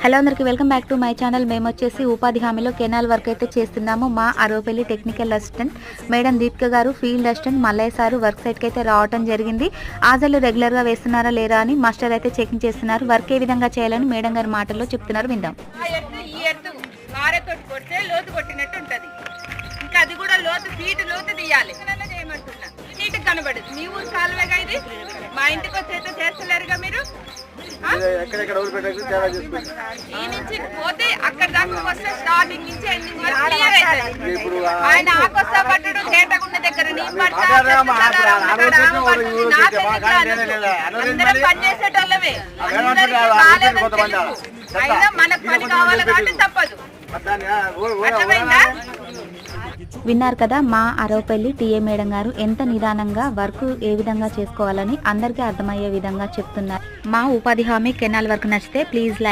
Hello అందరికీ welcome back to my channel. మేము వచ్చేసి ఉపాధి హామీలో కెనాల్ వర్క్ అయితే చేస్తున్నాము. మా Aravapalli technical assistant madam Deepika garu, field assistant Mallaiah sir work సైట్కి అయితే రావడం జరిగింది. ఆజలు రెగ్యులర్గా వేస్తున్నారా లేరా అని మాస్టర్ అయితే చెకింగ్ చేస్తున్నారు. వర్క్ ఏ విధంగా చేయాలని మేడం గారి మాటల్లో చెప్తున్నారు, విందాం. అది కూడా లోతు ఫీట్ లోతు తీయాలి చేయమంటున్నా. నీట్ కనబడదు. మీ ఊరు కాలువేగా ఇది. మా ఇంటికి వచ్చి చేస్తలేరుగా మీరు. ఈ నుంచి పోతే అక్కడ దాకా వస్తే స్టార్టింగ్ నుంచి ఎండింగ్ వరకు క్లియర్ అవుతుంది. ఆయన ఆకొస్తా పట్టడు తేటగున్న దగ్గర అందరం పనిచేసేటోళ్ళమే. అయినా మనకు పని కావాలి కాబట్టి తప్పదు. అర్థమైందా? విన్నారు కదా, మా అరవపల్లి టీఏ మేడం గారు ఎంత నిదానంగా వర్క్ ఏ విధంగా చేసుకోవాలని అందరికీ అర్థమయ్యే విధంగా చెప్తున్నారు. మా ఉపాధి హామీ కెనాల్ వర్క్ నచ్చితే ప్లీజ్ లైక్